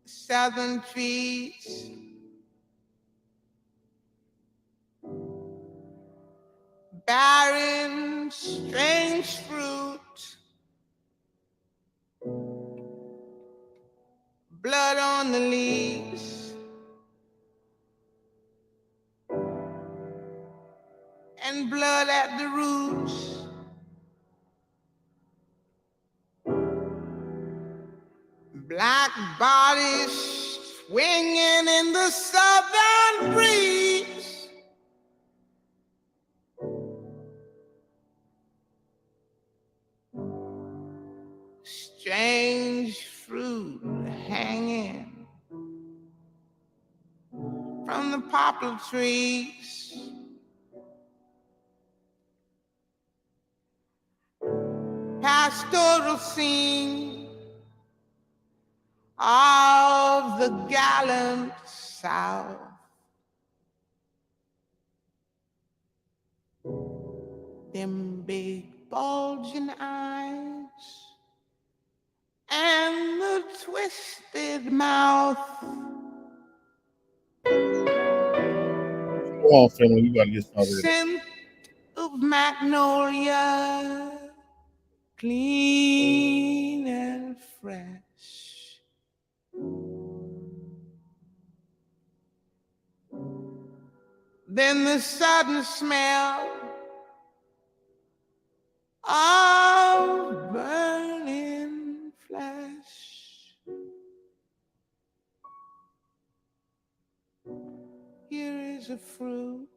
southern trees, bearing strange fruit, blood on the leaves, and blood at the roots. Black bodies swinging in the southern breeze. Strange fruit hanging from the poplar trees. Pastoral scene of the gallant South. Them big bulging eyes and the twisted mouth. Go on, family. You gotta get started. Scent of magnolia, clean and fresh. Then the sudden smell of burning flesh. Here is a fruit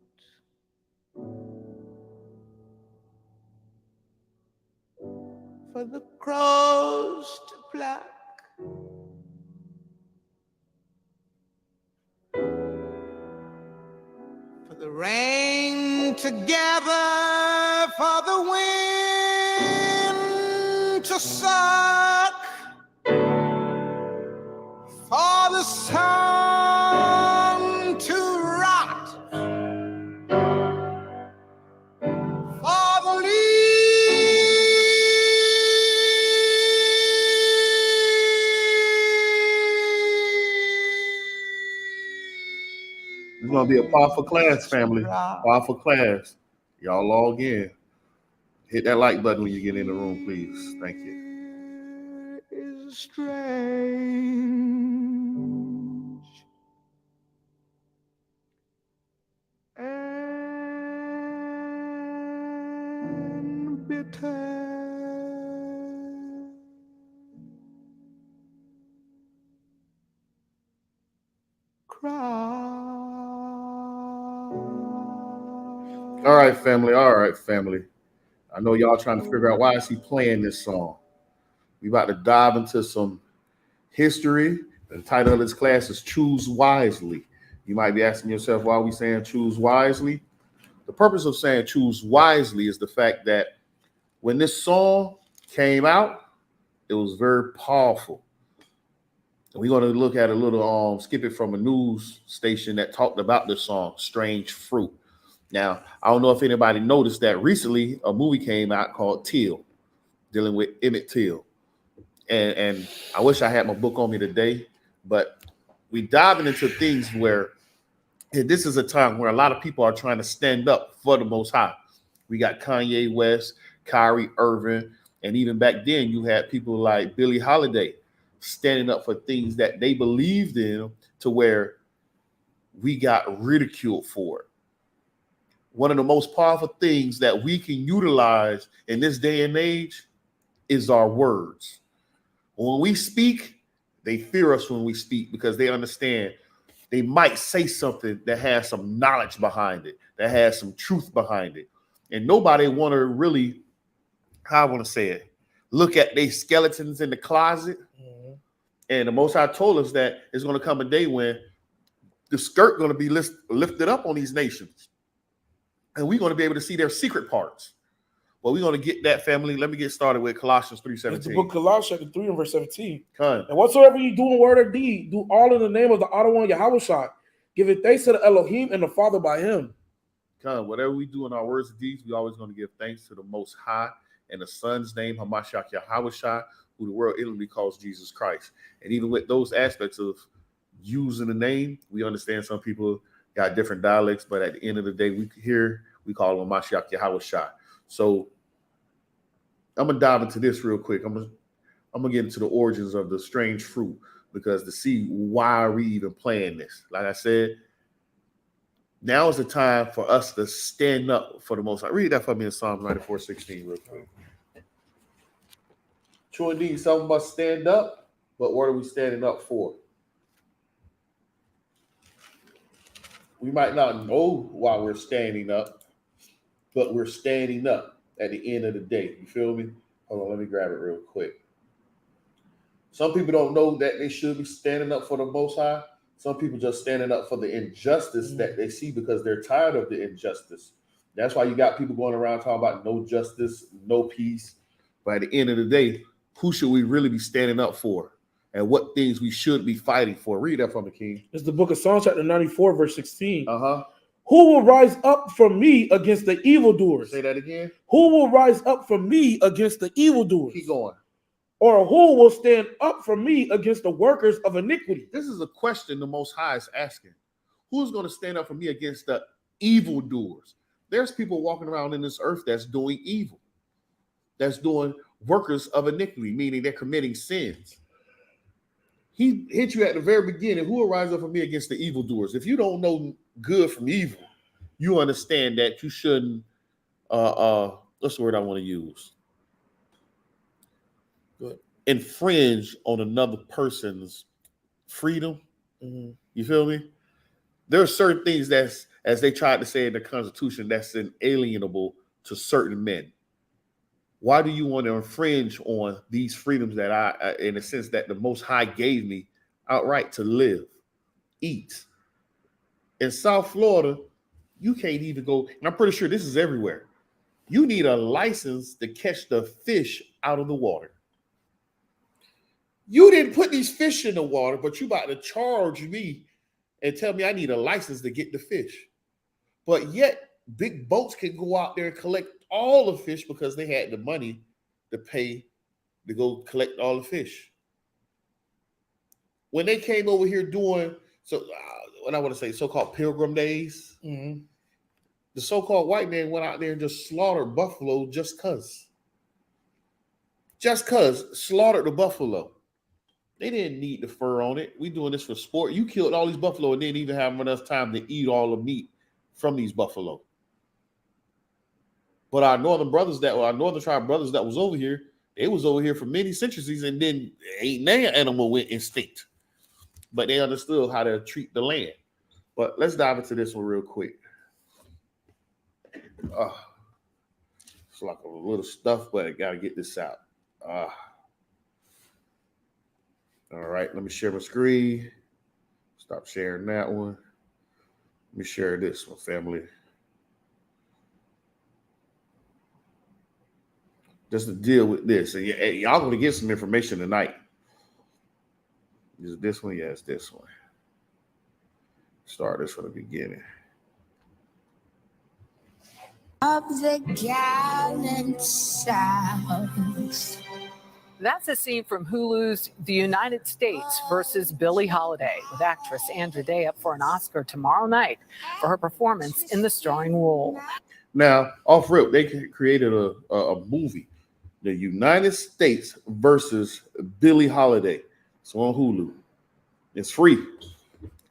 for the crows to pluck. For the rain to gather, for the wind to suck, for the sun to rot, for the It's gonna be a powerful class, family. Powerful class. Y'all log in. Hit that like button when you get in the room, please. Thank you. is strange and bitter. All right, family. All right, family. I know y'all trying to figure out why is he playing this song. We about to dive into some history. The title of this class is Choose Wisely. You might be asking yourself why are we saying choose wisely? The purpose of saying choose wisely is the fact that when this song came out, it was very powerful. And we're going to look at a little skip it from a news station that talked about this song, Strange Fruit. Now, I don't know if anybody noticed that recently a movie came out called Till, dealing with Emmett Till. And I wish I had my book on me today, but we diving into things where this is a time where a lot of people are trying to stand up for the Most High. We got Kanye West, Kyrie Irving, and even back then you had people like Billie Holiday standing up for things that they believed in to where we got ridiculed for it. One of the most powerful things that we can utilize in this day and age is our words. When we speak, they fear us when we speak because they understand they might say something that has some knowledge behind it, that has some truth behind it. And nobody want to really, how I want to say it, look at their skeletons in the closet. Mm-hmm. And the Most High told us that it's going to come a day when the skirt going to be lifted up on these nations. And we're going to be able to see their secret parts. Well, we're going to get that, family. Let me get started with Colossians 3:17. It's the book of Colossians 3 and verse 17. Come. And whatsoever you do in word or deed, do all in the name of the Honorable One Yahushua. Give it thanks to the Elohim and the Father by him. Come. Whatever we do in our words and deeds, we're always going to give thanks to the Most High and the Son's name, Hamashiach Yahushua, who the world inwardly calls Jesus Christ. And even with those aspects of using the name, we understand some people got different dialects, but at the end of the day, we call him Mashiach Yahawashi. So I'm gonna dive into this real quick. I'm gonna get into the origins of the strange fruit, because to see why are we even playing this. Like I said, now is the time for us to stand up for the Most High. Read that for me in Psalms 94:16 real quick. True indeed, some of us stand up, but what are we standing up for? We might not know why we're standing up, but we're standing up at the end of the day. You feel me? Hold on, let me grab it real quick. Some people don't know that they should be standing up for the Most High. Some people just standing up for the injustice that they see because they're tired of the injustice. That's why you got people going around talking about no justice, no peace. But at the end of the day, who should we really be standing up for? And what things we should be fighting for? Read that from the King. It's the book of Psalms, chapter 94, verse 16. Uh-huh. Who will rise up from me against the evildoers? Say that again. Who will rise up from me against the evildoers? Keep going. Or who will stand up for me against the workers of iniquity? This is a question the Most High is asking. Who's going to stand up for me against the evildoers? There's people walking around in this earth that's doing evil. That's doing workers of iniquity, meaning they're committing sins. He hit you at the very beginning. Who will rise up for me against the evildoers? If you don't know good from evil, you understand that you shouldn't, what's the word I want to use? Good. Infringe on another person's freedom. Mm-hmm. You feel me? There are certain things that's, as they tried to say in the Constitution, that's inalienable to certain men. Why do you want to infringe on these freedoms that I, in a sense, that the Most High gave me outright to live, eat? In South Florida, you can't even go, and I'm pretty sure this is everywhere. You need a license to catch the fish out of the water. You didn't put these fish in the water, but you about to charge me and tell me I need a license to get the fish. But yet, big boats can go out there and collect all the fish because they had the money to pay to go collect all the fish. When they came over here doing, what I want to say, so-called pilgrim days, the so-called white man went out there and just slaughtered buffalo just because. Just because, slaughtered the buffalo. They didn't need the fur on it. We doing this for sport. You killed all these buffalo and didn't even have enough time to eat all the meat from these buffalo. But our northern tribe brothers that was over here, they was over here for many centuries and then ain't their animal with instinct. But they understood how to treat the land. But let's dive into this one real quick. It's like a little stuff, but I gotta get this out. All right, let me share my screen. Stop sharing that one. Let me share this one, family. Just to deal with this. And y'all going to get some information tonight. Is this one? Yeah, it's this one. Start this from the beginning. Of the gallant South. That's a scene from Hulu's The United States versus Billie Holiday, with actress Andra Day up for an Oscar tomorrow night for her performance in the starring role. Now, off rip, they created a movie, The United States versus Billie Holiday. It's on Hulu. It's free.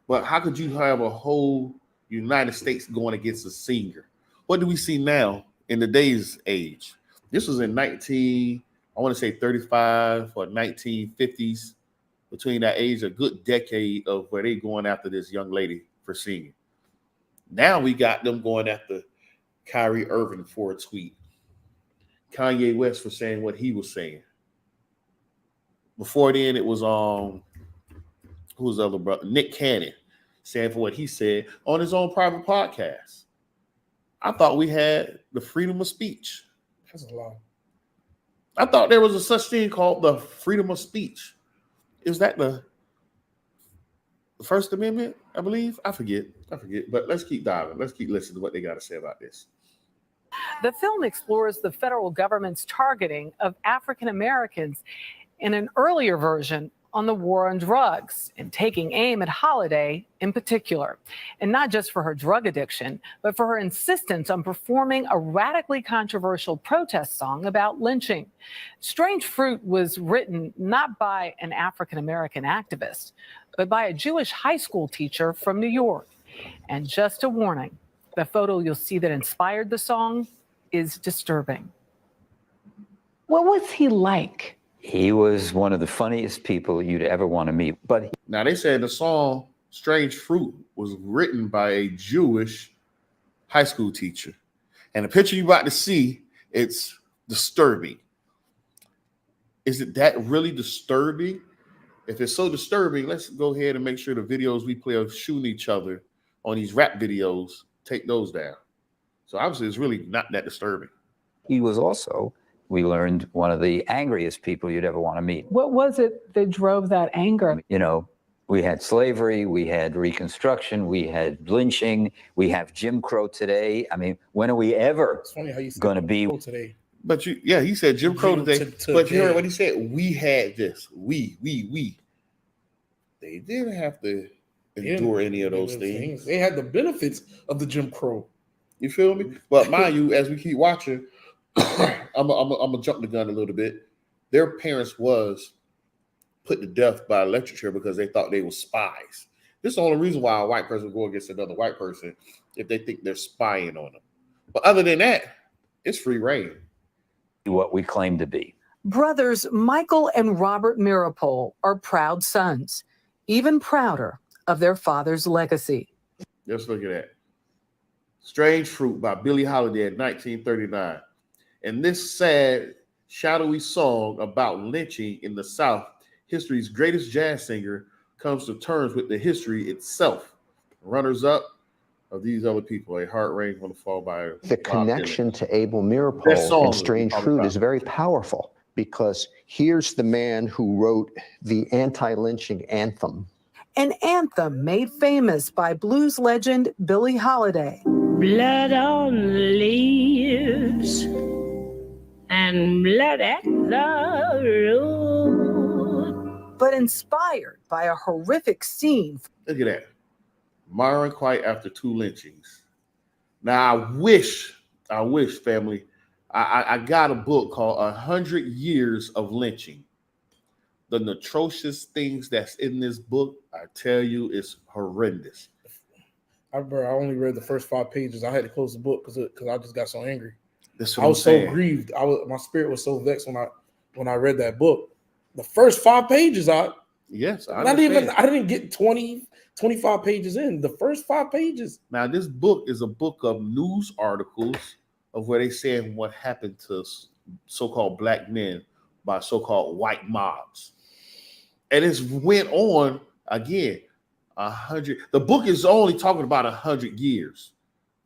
But how could you have a whole United States going against a singer? What do we see now in today's age? This was in 35 or 1950s, between that age, a good decade of where they going after this young lady for singing. Now we got them going after Kyrie Irving for a tweet. Kanye West for saying what he was saying. Before then, it was who was the other brother? Nick Cannon saying for what he said on his own private podcast. I thought we had the freedom of speech. That's a lie. I thought there was a such thing called the freedom of speech. Is that the First Amendment, I believe? I forget. But let's keep diving. Let's keep listening to what they got to say about this. The film explores the federal government's targeting of African Americans in an earlier version on the war on drugs and taking aim at Holiday in particular. And not just for her drug addiction, but for her insistence on performing a radically controversial protest song about lynching. Strange Fruit was written not by an African-American activist, but by a Jewish high school teacher from New York. And just a warning, the photo you'll see that inspired the song is disturbing. What was he like? He was one of the funniest people you'd ever want to meet. But Now they said the song Strange Fruit was written by a Jewish high school teacher. And the picture you're about to see, it's disturbing. Is it that really disturbing? If it's so disturbing, let's go ahead and make sure the videos we play of shooting each other on these rap videos, take those down. So obviously it's really not that disturbing. he was also, we learned, one of the angriest people you'd ever want to meet. What was it that drove that anger? You know, we had slavery, we had Reconstruction, we had lynching, we have Jim Crow today. I mean, when are we ever It's funny how you said going to be? today. But he said Jim Crow today. To But you heard what he said? We had this. We. They didn't have to endure any of those things. They had the benefits of the Jim Crow. You feel me? But mind you, as we keep watching, I'm gonna jump the gun a little bit. Their parents was put to death by electric chair because they thought they were spies. This is the only reason why a white person would go against another white person, if they think they're spying on them. But other than that, it's free reign. What we claim to be. Brothers Michael and Robert Meeropol are proud sons, even prouder of their father's legacy. Let's look at that. Strange Fruit by Billie Holiday in 1939. And this sad, shadowy song about lynching in the South, history's greatest jazz singer, comes to terms with the history itself. Runners up of these other people, A Heart Rain Gonna Fall by The connection to Abel That Meeropol song and is Strange all Fruit about is very powerful because here's the man who wrote the anti-lynching anthem. An anthem made famous by blues legend Billie Holiday. Blood on the leaves and blood at the road. But inspired by a horrific scene. Look at that. Myron Quiet after 2 lynchings. Now I wish, family, I got a book called 100 Years of Lynching. The atrocious things that's in this book, I tell you, is horrendous. I remember I only read the first 5 pages. I had to close the book because I just got so angry. That's I what I'm was so saying. grieved. My spirit was so vexed when I read that book. The first 5 pages, Yes, I I understand. didn't get 20, 25 pages in. The first 5 pages. Now, this book is a book of news articles of where they saying what happened to so-called black men by so-called white mobs. And it's went on again, 100. The book is only talking about 100 years.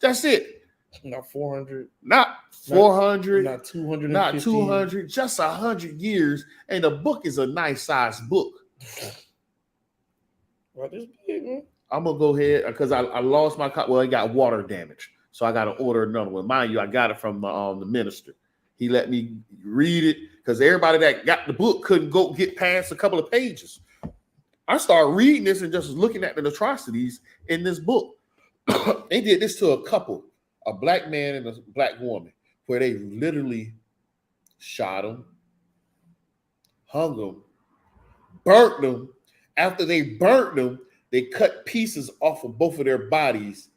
That's it. Not 400. Not 400, Not 200. not 200, just 100 years. And the book is a nice sized book. Right, this big, man. I'm gonna go ahead because I lost my copy. Well, it got water damage, so I got to order another one. Mind you, I got it from the minister. He let me read it because everybody that got the book couldn't go get past a couple of pages. I started reading this and just looking at the atrocities in this book. They did this to a couple, a black man and a black woman, where they literally shot them, hung them, burnt them. After they burnt them, they cut pieces off of both of their bodies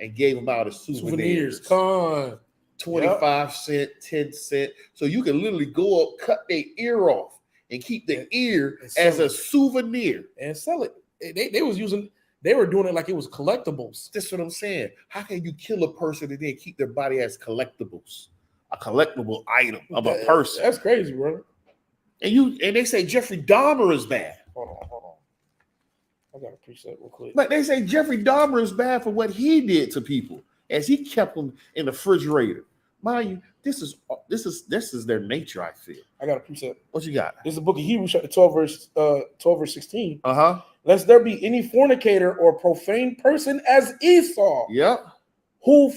and gave them out as souvenirs. Con. 25 cent, 10 cent. So you can literally go up, cut their ear off, and keep the ear and as sell a it. souvenir. And sell it. They were doing it like it was collectibles. That's what I'm saying. How can you kill a person and then keep their body as collectibles? A collectible item of a person. That's crazy, bro. And they say Jeffrey Dahmer is bad. Hold on. I gotta preach that real quick. But they say Jeffrey Dahmer is bad for what he did to people as he kept them in the refrigerator. Mind you, this is their nature, I feel. I gotta preach that. What you got? This is the book of Hebrews, chapter 12, verse 16. Uh-huh. Lest there be any fornicator or profane person as Esau, Yep. who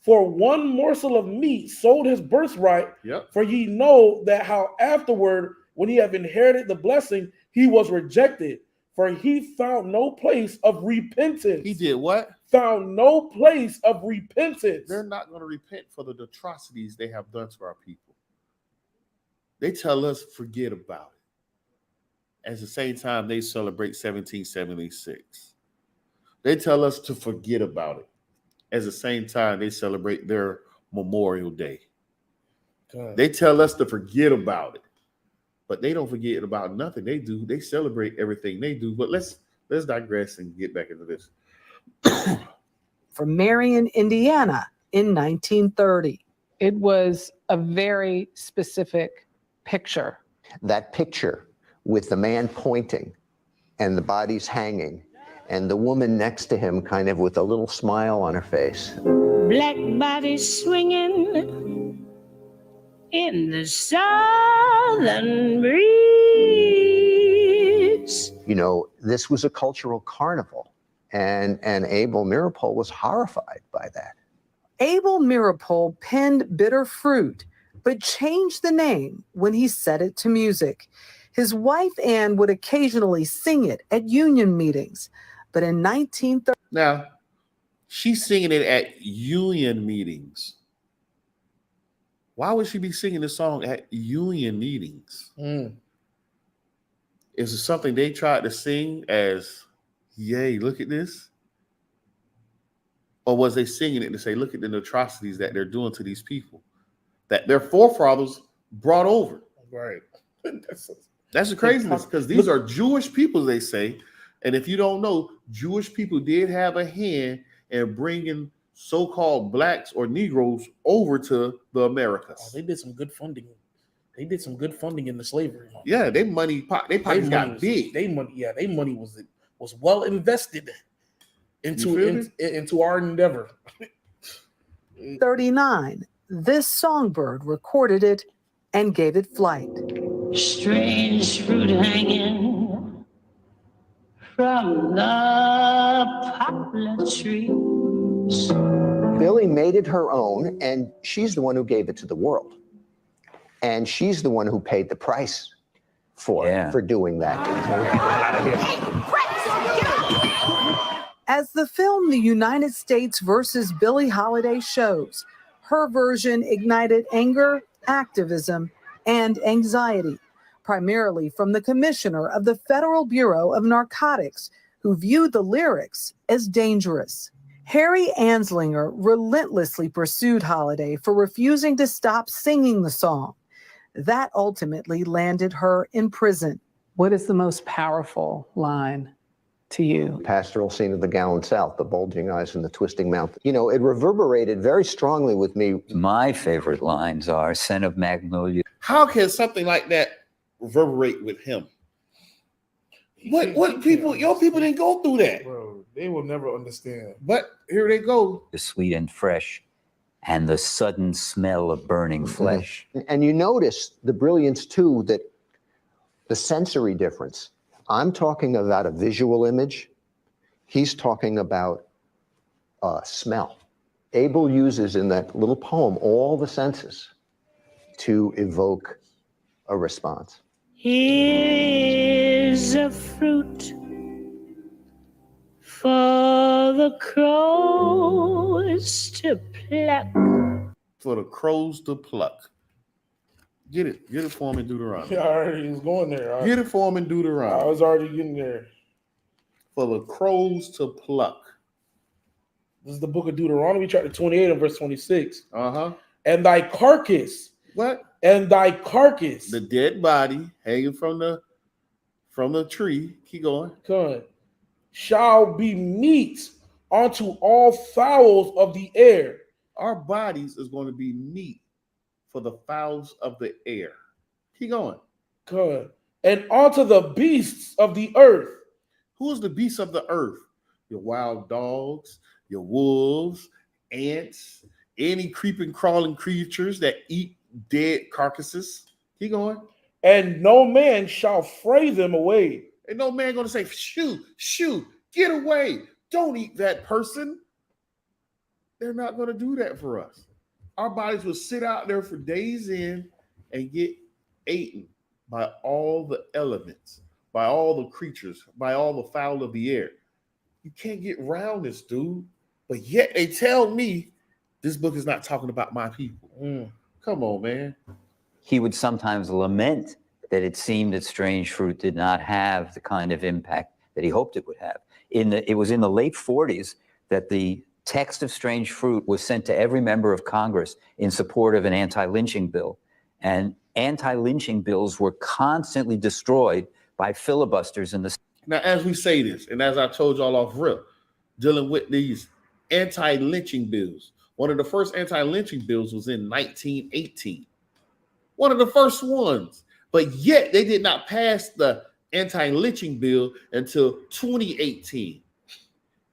for one morsel of meat sold his birthright. Yep. For ye know that how afterward, when he have inherited the blessing, he was rejected. For he found no place of repentance. He did what? Found no place of repentance. They're not going to repent for the atrocities they have done to our people. They tell us forget about it. At the same time, they celebrate 1776. They tell us to forget about it. At the same time, they celebrate their Memorial Day. God. They tell us to forget about it, but they don't forget about nothing they do. They celebrate everything they do. But let's digress and get back into this. From Marion, Indiana in 1930. It was a very specific picture. That picture with the man pointing and the bodies hanging and the woman next to him kind of with a little smile on her face. Black bodies swinging in the southern breeze. You know, this was a cultural carnival, and Abel Meeropol was horrified by that. Abel Meeropol penned Bitter Fruit, but changed the name when he set it to music. His wife Anne would occasionally sing it at union meetings, but in 1930. Now, she's singing it at union meetings. Why would she be singing this song at union meetings? Is it something they tried to sing as, yay, look at this? Or was they singing it to say, look at the atrocities that they're doing to these people that their forefathers brought over? Right. That's the craziness, because these are Jewish people, they say. And if you don't know, Jewish people did have a hand in bringing so-called blacks or Negroes over to the Americas. Oh, they did some good funding. They did some good funding in the slavery. Yeah, they pockets got big. They money was well invested into our endeavor. 39, this songbird recorded it and gave it flight. Strange fruit hanging from the poplar trees. Billie made it her own, and she's the one who gave it to the world. And she's the one who paid the price for doing that. As the film The United States versus Billie Holiday shows, her version ignited anger, activism, and anxiety, primarily from the commissioner of the Federal Bureau of Narcotics, who viewed the lyrics as dangerous. Harry Anslinger relentlessly pursued Holiday for refusing to stop singing the song. That ultimately landed her in prison. What is the most powerful line to you? Pastoral scene of the Gallant South, the bulging eyes and the twisting mouth. You know, it reverberated very strongly with me. My favorite lines are "Scent of Magnolia." How can something like that reverberate with him? What people, your people didn't go through that. Bro, they will never understand. But here they go. The sweet and fresh, and the sudden smell of burning flesh. And you notice the brilliance too, that the sensory difference. I'm talking about a visual image. He's talking about smell. Abel uses in that little poem all the senses to evoke a response. Here's a fruit for the crows to pluck. For the crows to pluck. Get it for him in Deuteronomy. I already was going there. Get it for him in I Deuteronomy. was already getting there. For the crows to pluck. This is the book of Deuteronomy, chapter 28 and verse 26. And thy carcass. What? And thy carcass. The dead body hanging from the tree. Keep going. Shall be meat unto all fowls of the air. Our bodies is going to be meat for the fowls of the air. Keep going. And unto the beasts of the earth. Who is the beasts of the earth? Your wild dogs, your wolves, ants, any creeping, crawling creatures that eat dead carcasses. Keep going. And no man shall fray them away. And no man going to say, shoot, get away. Don't eat that person. They're not going to do that for us. Our bodies will sit out there for days in and get eaten by all the elements, by all the creatures, by all the fowl of the air. You can't get around this, dude. But yet they tell me this book is not talking about my people. Come on, man. He would sometimes lament that it seemed that Strange Fruit did not have the kind of impact that he hoped it would have. It was in the late 40s that the text of Strange Fruit was sent to every member of Congress in support of an anti-lynching bill. And anti-lynching bills were constantly destroyed by filibusters in the. Now, as we say this, and as I told y'all off rip, dealing with these anti-lynching bills, one of the first anti-lynching bills was in 1918. One of the first ones. But yet they did not pass the anti-lynching bill until 2018.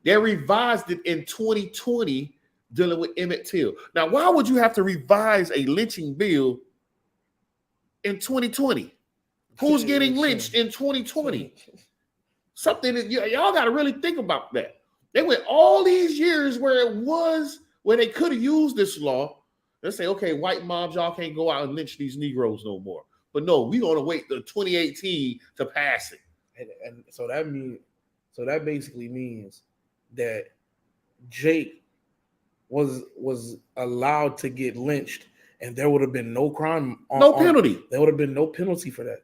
They revised it in 2020, dealing with Emmett Till. Now, why would you have to revise a lynching bill in 2020? Who's getting lynched in 2020? Something that y'all got to really think about that. They went all these years where they could have used this law. Let's say, okay, white mobs, y'all can't go out and lynch these Negroes no more. But no, we're going to wait till 2018 to pass it. And so that basically means that Jake was allowed to get lynched, and there would have been no crime, penalty. There would have been no penalty for that.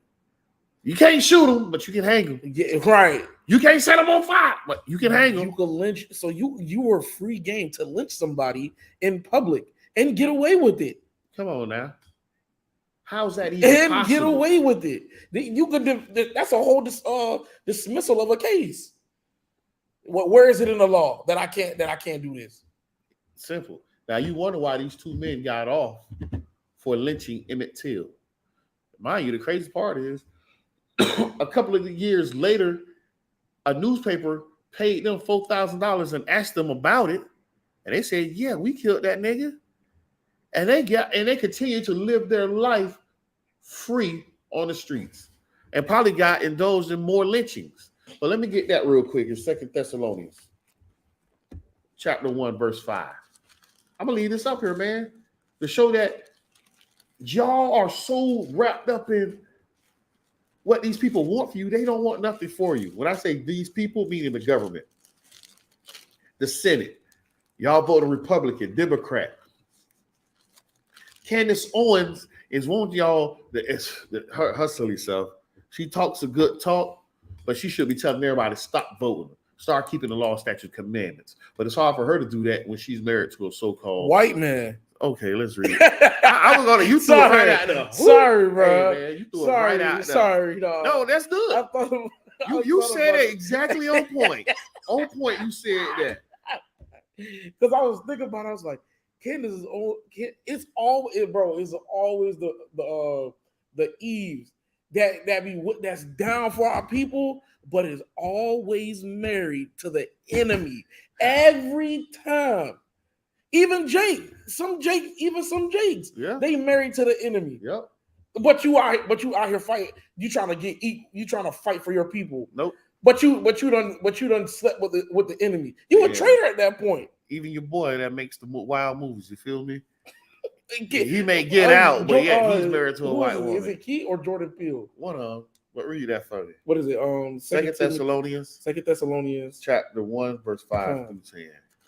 You can't shoot him, but you can hang him. Yeah, right. You can't set him on fire, but you can hang him. You could lynch. So you were free game to lynch somebody in public and get away with it. Come on now. How's that even possible? Get away with it. You could. That's a whole dismissal of a case. Where is it in the law that I can't do this? Simple. Now you wonder why these two men got off for lynching Emmett Till. Mind you, the crazy part is a couple of years later, a newspaper paid them $4,000 and asked them about it, and they said, "Yeah, we killed that nigga." And they continue to live their life free on the streets and probably got indulged in more lynchings. But let me get that real quick in 2 Thessalonians chapter 1, verse 5. I'm going to leave this up here, man, to show that y'all are so wrapped up in what these people want for you. They don't want nothing for you. When I say these people, meaning the government, the Senate, y'all voted Republican, Democrat. Candace Owens is one of y'all her silly self. She talks a good talk, but she should be telling everybody to stop voting, start keeping the law, statute, commandments. But it's hard for her to do that when she's married to a so-called white man. Okay, let's read it. I was gonna. You threw it right out there. Sorry, bro. Hey, man, you threw it right out there. Sorry, dog. No, that's good. You said it exactly on point. On point, you said that. Because I was thinking about it, I was like, Candace is old. It's always, bro. It's always the Eves that's down for our people, but is always married to the enemy every time. Even Jake, some Jakes, yeah, they married to the enemy. Yep. But you out here fighting. You trying to fight for your people. Nope. But you done slept with the enemy. You a traitor at that point. Even your boy that makes the wild movies, you feel me? He may get out, but yeah, he's married to a white woman. Is it Key or Jordan Peele? One of them. But read that for me. What is it? 2 Thessalonians. 2 Thessalonians. Chapter 1, verse 5 through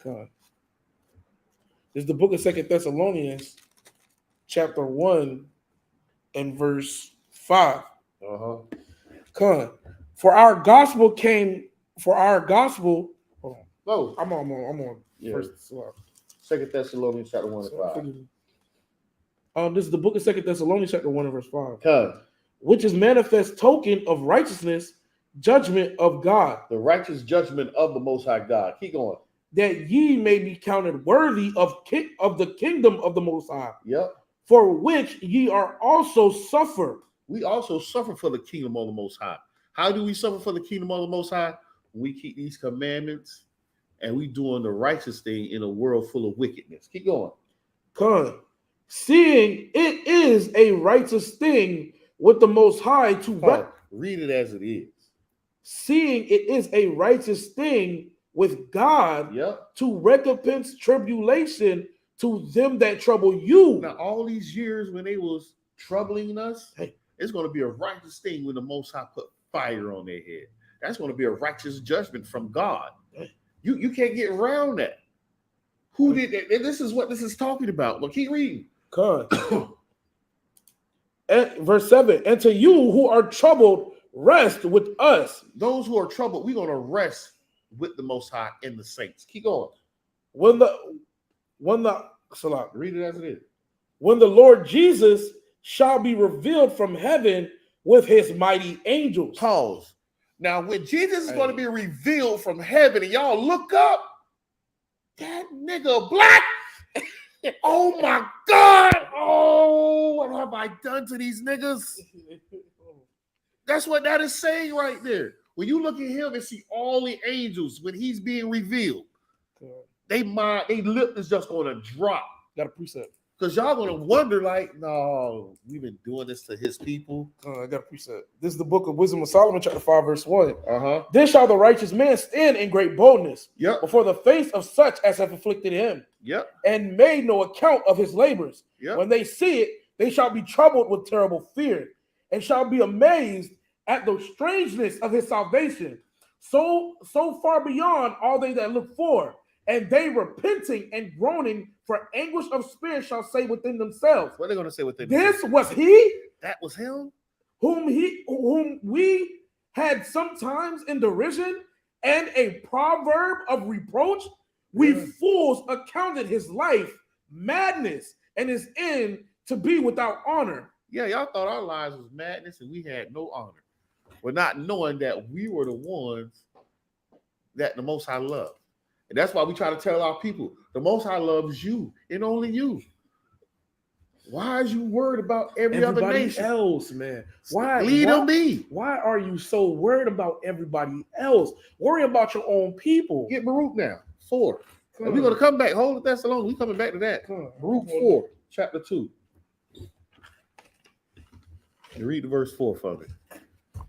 10. It's the book of 2 Thessalonians, chapter 1 and verse 5. For our gospel. Hold on. No, I'm on. Yeah. First, 2 Thessalonians chapter 1 and 5. This is the book of 2 Thessalonians chapter 1 and verse 5. Come. Which is manifest token of righteousness, judgment of God. The righteous judgment of the Most High God. Keep going. That ye may be counted worthy of the kingdom of the Most High. Yep. For which ye are also suffer. We also suffer for the kingdom of the Most High. How do we suffer for the kingdom of the Most High? We keep these commandments and we doing the righteous thing in a world full of wickedness. Keep going. Seeing it is a righteous thing with the Most High to read it as it is. Seeing it is a righteous thing with God Yep. to recompense tribulation to them that trouble you. Now, all these years when they was troubling us, Hey. it's going to be a righteous thing when the Most High put fire on their head. That's going to be a righteous judgment from God. You can't get around that. Who did that? And this is what this is talking about. But keep reading. And verse 7, and to you who are troubled, rest with us. Those who are troubled, we're going to rest with the Most High and the saints. Keep going. When the Read it as it is. when the Lord Jesus shall be revealed from heaven with his mighty angels. Pause. Now, when Jesus is going to be revealed from heaven, and y'all look up, that nigga black. Oh my God. Oh, what have I done to these niggas? That's what that is saying right there. When you look at him and see all the angels when he's being revealed, they lip is just going to drop. Got a precept. Because y'all going to wonder, like, no, we've been doing this to his people. I got a precept. This is the book of Wisdom of Solomon, chapter 5, verse 1. Uh-huh. Then shall the righteous man stand in great boldness Yep. before the face of such as have afflicted him, Yep. and made no account of his labors. Yep. When they see it, they shall be troubled with terrible fear, and shall be amazed at the strangeness of his salvation, so far beyond all they that look for. And they repenting and groaning for anguish of spirit shall say within themselves, What are they going to say within this was he That was him? whom we had sometimes in derision and a proverb of reproach. We fools accounted his life madness and his end to be without honor. Yeah, y'all thought our lives was madness and we had no honor. We're not knowing that we were the ones that the Most High loved. And that's why we try to tell our people, the Most High loves you and only you. Why is you worried about everybody other nation else, man? Why lead them be? Why are you so worried about everybody else? Worry about your own people. Get Baruch now. 4. And we're going to come back. Hold it, that's alone. We're coming back to that. Baruch 4, chapter 2. You read the verse 4 for me.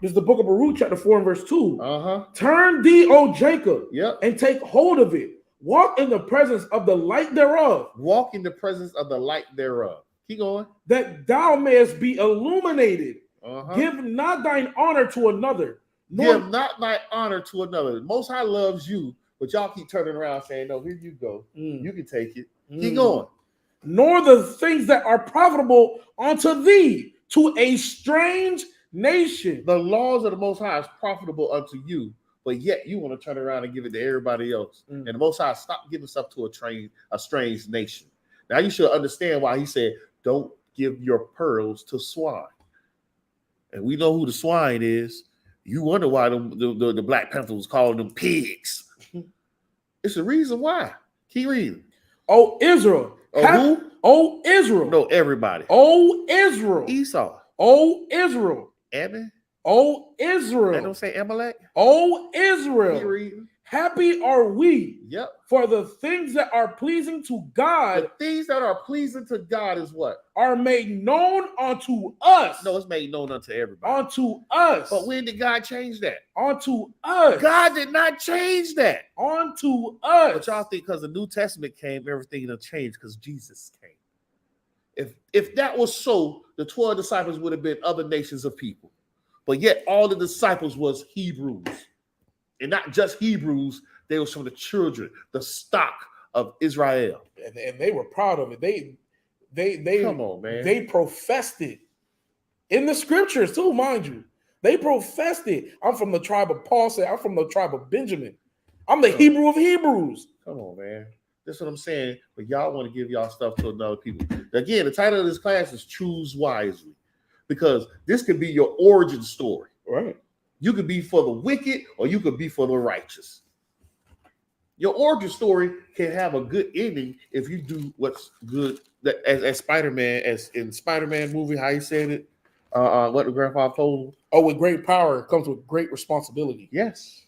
This is the book of Baruch, chapter 4 and verse 2. Uh-huh. Turn thee, O Jacob, Yep. and take hold of it. Walk in the presence of the light thereof, Walk in the presence of the light thereof. Keep going. that thou mayest be illuminated. Uh-huh. Give not thine honor to another, nor Give not thy honor to another. The Most High loves you, but y'all keep turning around saying, no, here you go. You can take it. Keep going. nor the things that are profitable unto thee to a strange nation. The laws of the Most High is profitable unto you, but yet you want to turn around and give it to everybody else. And the Most High stop giving stuff to a strange nation. Now you should understand why he said, don't give your pearls to swine. And we know who the swine is. You wonder why the Black Panther was calling them pigs. It's the reason why. Keep reading. O Israel. Who? O Israel. No, everybody. O Israel. Esau. O Israel. Ammon. O They Israel. don't say Amalek. O Keep Israel. reading. Happy are we Yep. for the things that are pleasing to God The things that are pleasing to God is what? are made known unto us. No, it's made known unto everybody. Unto us. But when did God change that? Unto us. God did not change that. Unto us. But y'all think because the New Testament came, everything will change because Jesus came. If that was so, the 12 disciples would have been other nations of people. But yet all the disciples was Hebrews. And not just Hebrews, they was from the children, the stock of Israel. And they were proud of it. They Come on, man. They professed it in the scriptures too, mind you. They professed it. I'm from the tribe of Paul said, I'm from the tribe of Benjamin. I'm the Hebrew of Hebrews. Come on, man. That's what I'm saying. But y'all want to give y'all stuff to another people. Again, the title of this class is Choose Wisely. Because this could be your origin story. Right. You could be for the wicked or you could be for the righteous. Your origin story can have a good ending if you do what's good. That as Spider-Man, as in Spider-Man movie, how he said it, what the grandfather told him. Oh, with great power comes with great responsibility. Yes.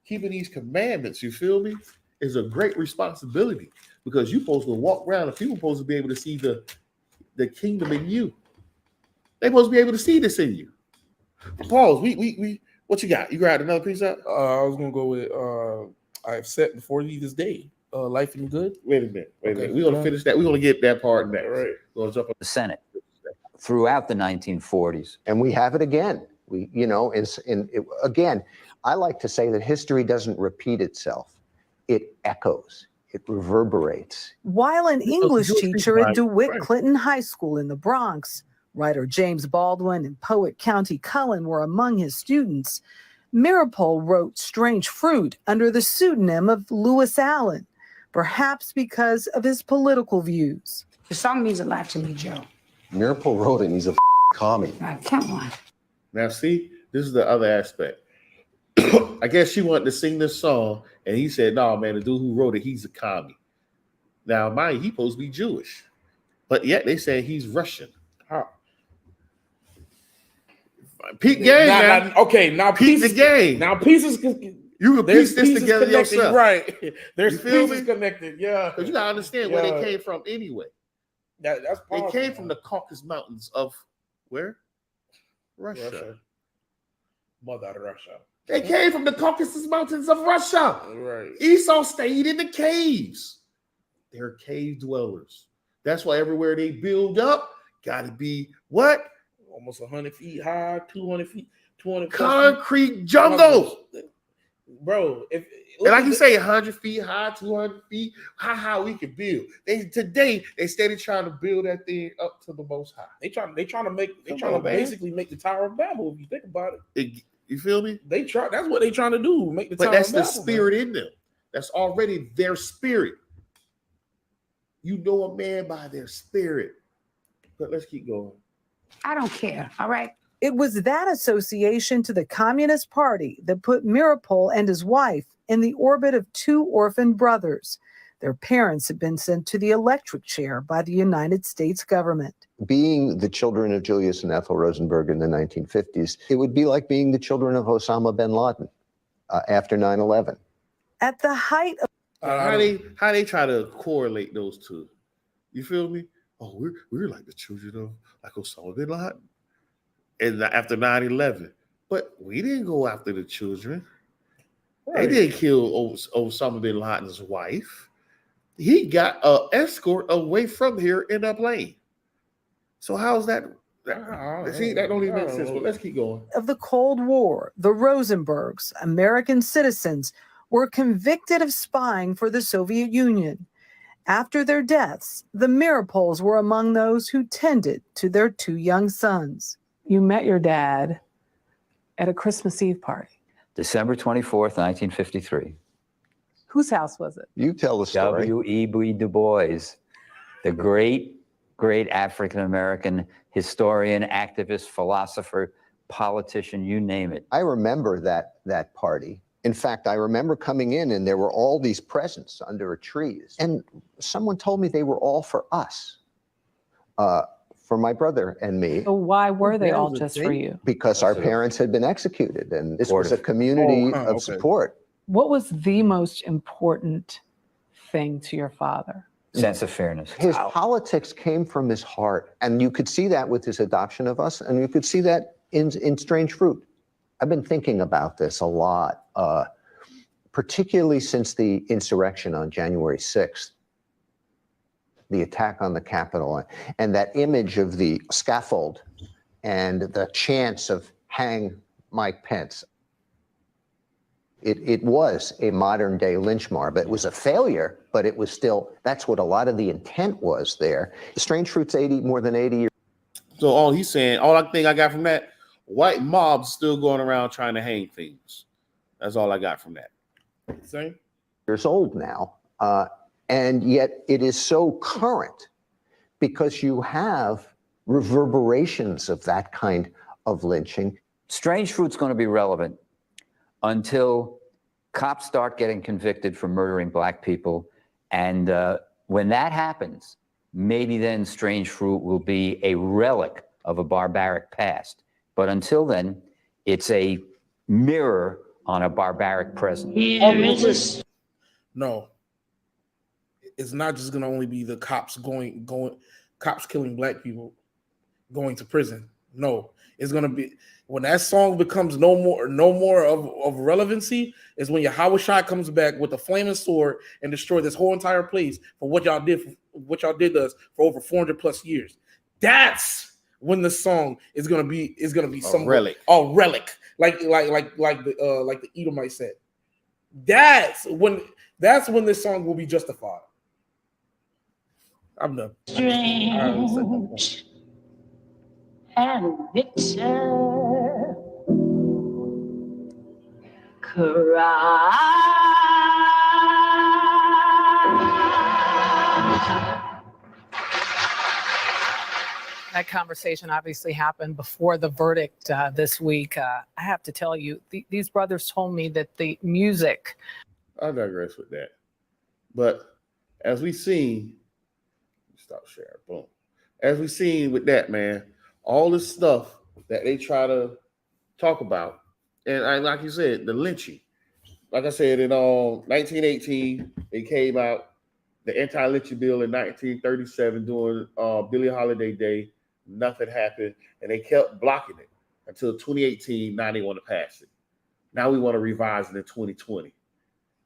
Keeping these commandments, you feel me, is a great responsibility because you're supposed to walk around and people are supposed to be able to see the kingdom in you. They're supposed to be able to see this in you. Pause. We what you got? You grabbed another piece up? I was gonna go with I've set before thee this day. Life and good. Wait a minute. Okay. We're gonna finish that. We're gonna get that part next. All right. We're gonna jump on The Senate throughout the 1940s. And we have it again. Again, I like to say that history doesn't repeat itself. It echoes, it reverberates. While an English Jewish teacher people, at DeWitt right. Clinton High School in the Bronx, writer James Baldwin and poet County Cullen were among his students, Meeropol wrote Strange Fruit under the pseudonym of Lewis Allen, perhaps because of his political views. The song means a lot to me, Joe. Meeropol wrote it, and he's a commie. Come on. Now, see, this is the other aspect. I guess she wanted to sing this song, and he said, "No, man, the dude who wrote it, he's a commie." Now, mind you, he's supposed to be Jewish, but yet they say he's Russian. How? Peep game, man. Now Peep the pieces. game. Now pieces. You can There's piece this pieces together connected, yourself, right? There's You feel pieces me? connected. Yeah. because you gotta understand where Yeah. they came from anyway. That's They powerful. came from the Caucasus Mountains of where? Russia. Mother Russia. They came from the Caucasus Mountains of Russia. Right. Esau stayed in the caves. They're cave dwellers. That's why everywhere they build up, gotta be what? Almost 100 feet high, 200 feet, 200 plus Concrete jungle. feet. Bro, And I can say 100 feet high, 200 feet, how high we can build. Today they steady trying to build that thing up to the most high. they trying to Come on, man. basically make the Tower of Babel. If you think about it, You feel me? that's what they trying to do. Make the But Tower that's of the Babel, spirit in them. That's already their spirit. You know a man by their spirit. But let's keep going. I don't care. All right. It was that association to the Communist Party that put Meeropol and his wife in the orbit of two orphan brothers. Their parents had been sent to the electric chair by the United States government. Being the children of Julius and Ethel Rosenberg in the 1950s, it would be like being the children of Osama bin Laden after 9/11. At the height of How they try to correlate those two. You feel me? Oh, we're like the children of like Osama bin Laden. And after 9/11. But we didn't go after the children. They didn't kill Osama bin Laden's wife. He got an escort away from here in a plane. So how's that? See, that don't even make sense. But let's keep going. the Cold War, the Rosenbergs, American citizens, were convicted of spying for the Soviet Union. After their deaths, the Meeropols were among those who tended to their two young sons. You met your dad at a Christmas Eve party. December 24th, 1953. Whose house was it? You tell the story. W.E.B. Du Bois, the great African-American historian, activist, philosopher, politician, you name it. I remember that party. In fact, I remember coming in and there were all these presents under a tree. And someone told me they were all for us, for my brother and me, So why were they That all was a just for thing? you? because our parents had been executed. And this was a community Oh, of okay. support. What was the most important thing to your father? Sense of fairness. His politics came from his heart. And you could see that with his adoption of us. And you could see that in Strange Fruit. I've been thinking about this a lot, particularly since the insurrection on January 6th, the attack on the Capitol, and that image of the scaffold and the chants of hang Mike Pence. It was a modern day lynch mob. It was a failure, but it was still, that's what a lot of the intent was there. Strange Fruit's more than 80 years. So all he's saying, all I think I got from that, white mobs still going around trying to hang things. That's all I got from that. Same. Years old now, and yet it is so current because you have reverberations of that kind of lynching. Strange Fruit's going to be relevant until cops start getting convicted for murdering black people. And when that happens, maybe then Strange Fruit will be a relic of a barbaric past. But until then, it's a mirror on a barbaric present. Here is a No, it's not just gonna only be the cops cops killing black people, going to prison. No, is gonna be when that song becomes no more of relevancy is when Yahweh Shai comes back with the flaming sword and destroy this whole entire place for what y'all did to us for over 400 plus years. That's when the song is gonna be some relic. A relic, like the Edomite said. That's when this song will be justified. I'm done. Strange and bitter cry. That conversation obviously happened before the verdict this week. I have to tell you, these brothers told me that the music. I digress with that. But as we seen, stop sharing, boom. As we seen with that, man, all this stuff that they try to talk about, and like you said, the lynching. Like I said, in 1918, it came out, the anti-lynching bill in 1937 during Billie Holiday Day. Nothing happened, and they kept blocking it until 2018. Now they want to pass it. Now we want to revise it in 2020.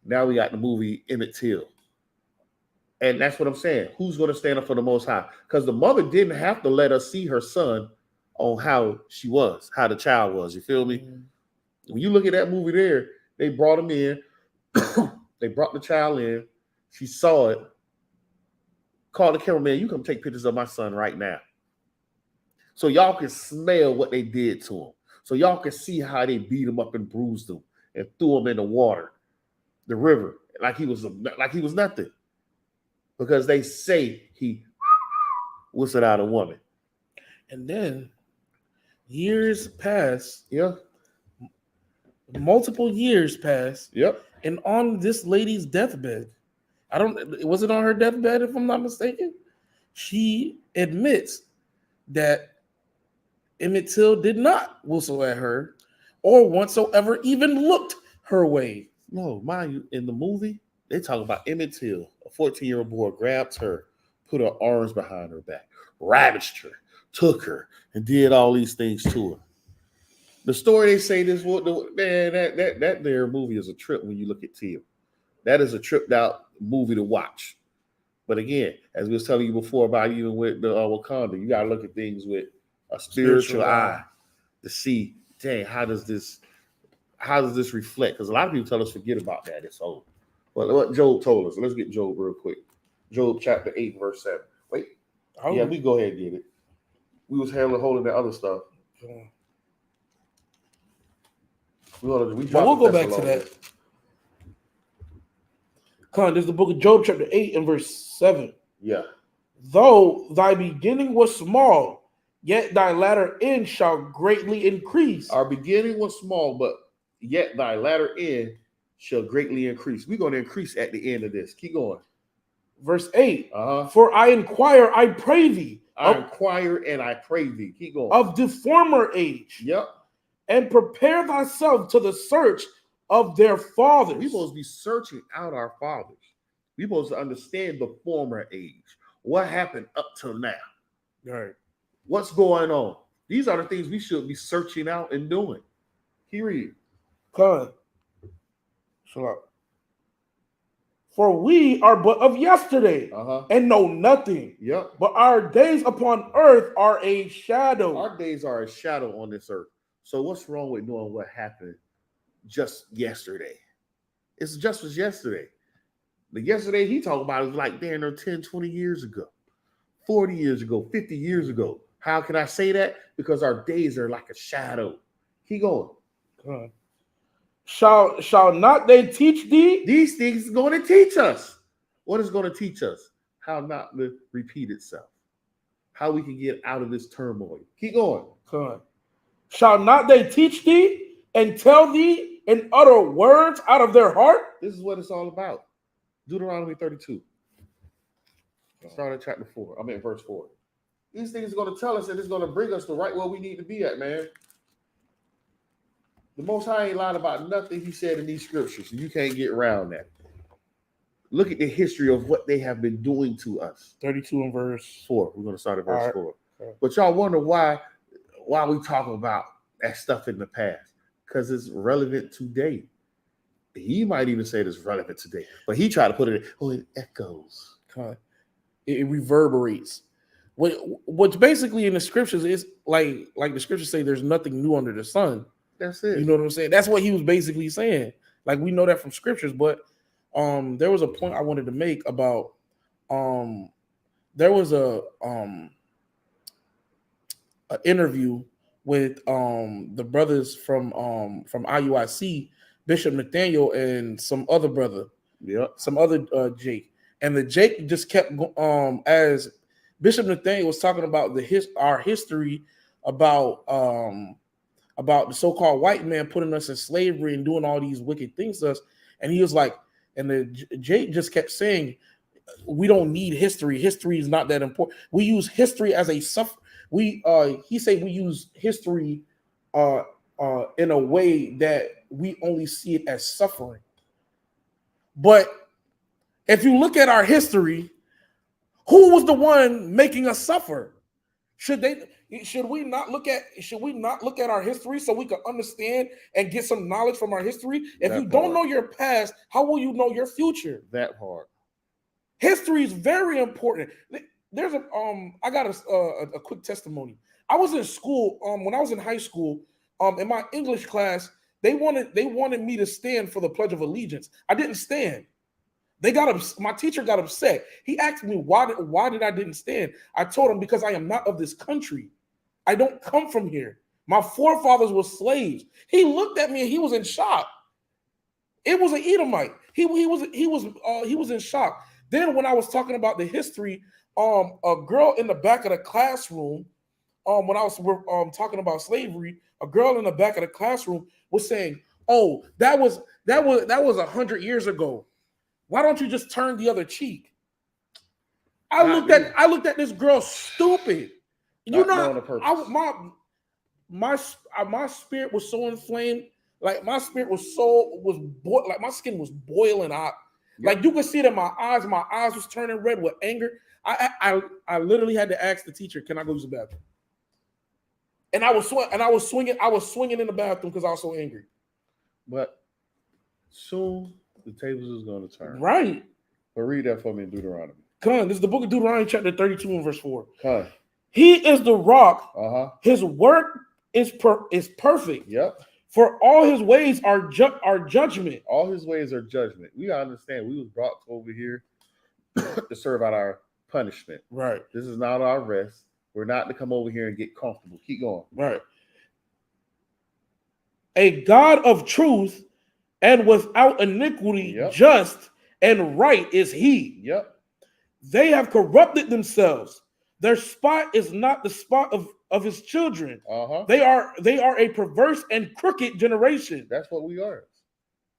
Now we got the movie Emmett Till. And that's what I'm saying. Who's going to stand up for the Most High? Because the mother didn't have to let us see her son on how she was, how the child was. You feel me? Mm-hmm. When you look at that movie there, they brought him in. They brought the child in. She saw it. Called the cameraman, you come take pictures of my son right now. So y'all can smell what they did to him. So y'all can see how they beat him up and bruised him and threw him in the water, the river, like he was nothing. Because they say he whistled out a woman. And then years pass. Yeah. Multiple years pass. Yep. And on this lady's deathbed, was it on her deathbed, if I'm not mistaken? She admits that Emmett Till did not whistle at her or whatsoever even looked her way. No, mind you, in the movie, they talk about Emmett Till, a 14-year-old boy, grabbed her, put her arms behind her back, ravaged her, took her, and did all these things to her. The story they say this, man, that their movie is a trip when you look at Till. That is a tripped out movie to watch. But again, as we was telling you before about even with the Wakanda, you got to look at things with a spiritual eye to see, dang, how does this reflect? Because a lot of people tell us forget about that. It's old. But what Job told us, let's get Job real quick. Job chapter 8, verse 7. Wait. Oh. Yeah, we go ahead and get it. We was holding that other stuff. We'll go back to that. Come on, this is the book of Job, chapter 8 and verse 7. Yeah. Though thy beginning was small, yet thy latter end shall greatly increase. Our beginning was small, but yet thy latter end shall greatly increase. We're going to increase at the end of this. Keep going. Verse 8. For I inquire, I pray thee. I inquire and I pray thee. Keep going. Of the former age. Yep. And prepare thyself to the search of their fathers. We're supposed to be searching out our fathers. We're supposed to understand the former age. What happened up till now? Right. What's going on? These are the things we should be searching out and doing. He read. Come on. For we are but of yesterday and know nothing. Yep. But our days upon earth are a shadow. Our days are a shadow on this earth. So what's wrong with knowing what happened just yesterday? It's just as yesterday. The yesterday he talked about is like, damn, 10, 20 years ago, 40 years ago, 50 years ago. How can I say that? Because our days are like a shadow. Keep going. Come on. Shall not they teach thee? These things are going to teach us. What is going to teach us? How not to repeat itself. How we can get out of this turmoil. Keep going. Come on. Shall not they teach thee and tell thee and utter words out of their heart? This is what it's all about. Deuteronomy 32. Start at chapter 4. I'm at verse 4. These things are going to tell us and it's going to bring us to right where we need to be at, man. The Most High ain't lied about nothing he said in these scriptures. You can't get around that. Look at the history of what they have been doing to us. 32 and verse 4. We're going to start at verse 4. But y'all wonder why why are we talking about that stuff in the past? Because it's relevant today. He might even say it's relevant today, but he tried to put it in, it echoes. It reverberates. What's basically in the scriptures is like the scriptures say there's nothing new under the sun. That's it. You know what I'm saying? That's what he was basically saying. Like, we know that from scriptures, but there was a point I wanted to make about there was a interview with the brothers from IUIC, Bishop Nathaniel and some other brother, some other Jake, and the Jake just kept as Bishop Nathaniel was talking about our history about the so-called white man putting us in slavery and doing all these wicked things to us, and he was like, and the Jake just kept saying, we don't need history. History is not that important. We use history as a he said we use history in a way that we only see it as suffering. But if you look at our history, who was the one making us suffer? Should we not look at our history so we can understand and get some knowledge from our history? If you don't know your past, how will you know your future? That part. History is very important. There's I got a quick testimony. I was in school when I was in high school. In my English class, they wanted me to stand for the Pledge of Allegiance. I didn't stand. My teacher got upset. He asked me why did I didn't stand. I told him because I am not of this country. I don't come from here. My forefathers were slaves. He looked at me and he was in shock. It was an Edomite. He was in shock. Then when I was talking about the history, a girl in the back of the classroom, when I was talking about slavery, a girl in the back of the classroom was saying, "Oh, that was 100 years ago. Why don't you just turn the other cheek?" I looked at this girl stupid. My spirit was so inflamed, like my spirit like my skin was boiling hot. Like you could see it in my eyes. My eyes was turning red with anger. I literally had to ask the teacher, "Can I go use the bathroom?" And I was swinging in the bathroom because I was so angry. But soon the tables is going to turn. Right. But read that for me in Deuteronomy. Come on, this is the book of Deuteronomy, chapter 32 and verse 4. Come on. He is the rock. His work is perfect. Yep. For all his ways are judgment. All his ways are judgment. We gotta understand we was brought over here to serve out our punishment. Right. This is not our rest. We're not to come over here and get comfortable. Keep going. Right. A God of truth and without iniquity, just and right is he. Yep. They have corrupted themselves. Their spot is not the spot of his children. They are a perverse and crooked generation. That's what we are.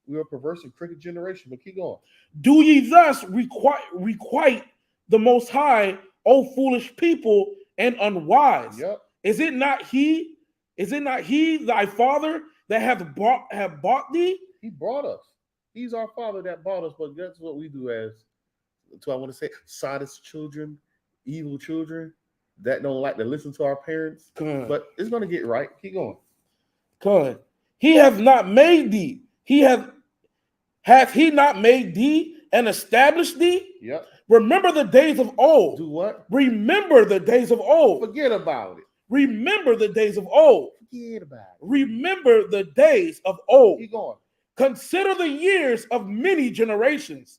We are a perverse and crooked generation. But keep going. Do ye thus requite the Most High, O foolish people and unwise? Yep. Is it not he, thy father, that have bought thee? He brought us. He's our father that bought us. But that's what we do as, so I want to say, Sodom's children, evil children that don't like to listen to our parents. But it's going to get right. Keep going. He hath not made thee. Hath he not made thee and established thee? Yep. Remember the days of old. Do what? Remember the days of old. Forget about it. Remember the days of old. Forget about it. Remember the days of old. Keep going. Consider the years of many generations.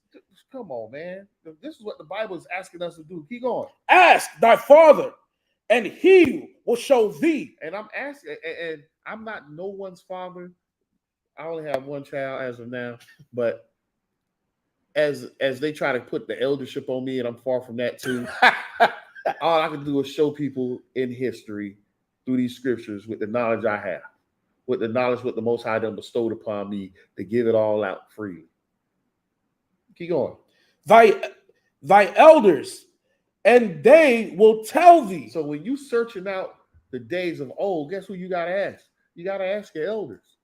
Come on, man. This is what the Bible is asking us to do. Keep going. Ask thy father, and he will show thee. And I'm asking, and I'm not no one's father. I only have one child as of now. But as they try to put the eldership on me, and I'm far from that too, all I can do is show people in history through these scriptures with the knowledge I have, with the knowledge what the Most High done bestowed upon me to give it all out freely. Keep going. Thy elders, and they will tell thee. So when you searching out the days of old, guess who you got to ask? You got to ask your elders.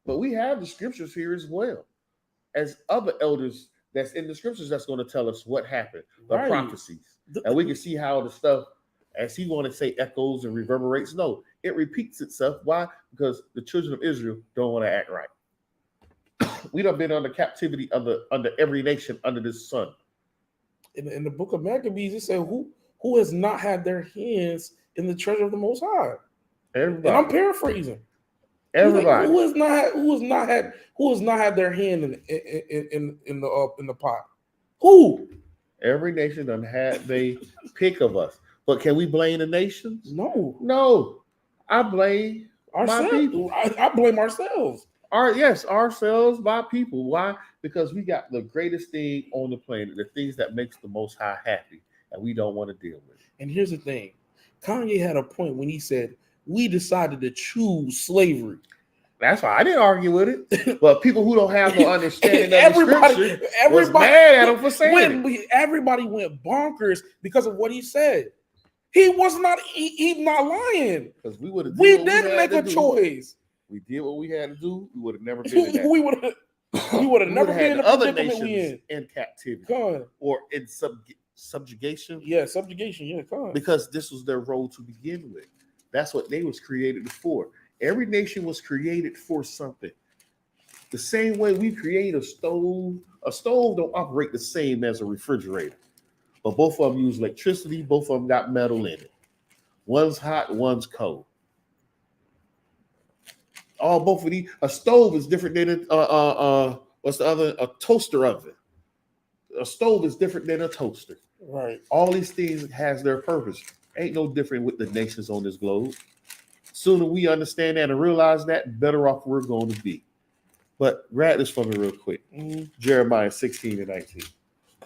But we have the scriptures here as well as other elders that's in the scriptures that's going to tell us what happened, the prophecies. And we can see how the stuff, as he want to say, echoes and reverberates. No, it repeats itself. Why? Because the children of Israel don't want to act right. We done been under captivity under every nation under this sun. In the book of Maccabees, it said, who has not had their hands in the treasure of the Most High? Everybody. And I'm paraphrasing. Everybody. Who has not had their hand in the pot? Who? Every nation done had they pick of us. But can we blame the nations? No. No. I blame my people. I blame ourselves. Ourselves, my people. Why? Because we got the greatest thing on the planet, the things that makes the Most High happy, and we don't want to deal with it. And here's the thing. Kanye had a point when he said, we decided to choose slavery. That's why I didn't argue with it. But people who don't have no understanding of everybody the scripture was mad at him for saying it. Everybody went bonkers because of what he said. He was not. He's not lying. Because we did make a choice. We did what we had to do. We would have never been in that. we would have never been in the other predicament we nations in captivity or in subjugation. Yeah, subjugation. Yeah, come on. Because this was their role to begin with. That's what they was created for. Every nation was created for something. The same way we create a stove. A stove don't operate the same as a refrigerator. But both of them use electricity. Both of them got metal in it. One's hot, one's cold. Both of these. A stove is different than what's the other? A toaster oven. A stove is different than a toaster. Right. All these things has their purpose. Ain't no different with the nations on this globe. Sooner we understand that and realize that, better off we're going to be. But grab this for me real quick. Jeremiah 16 and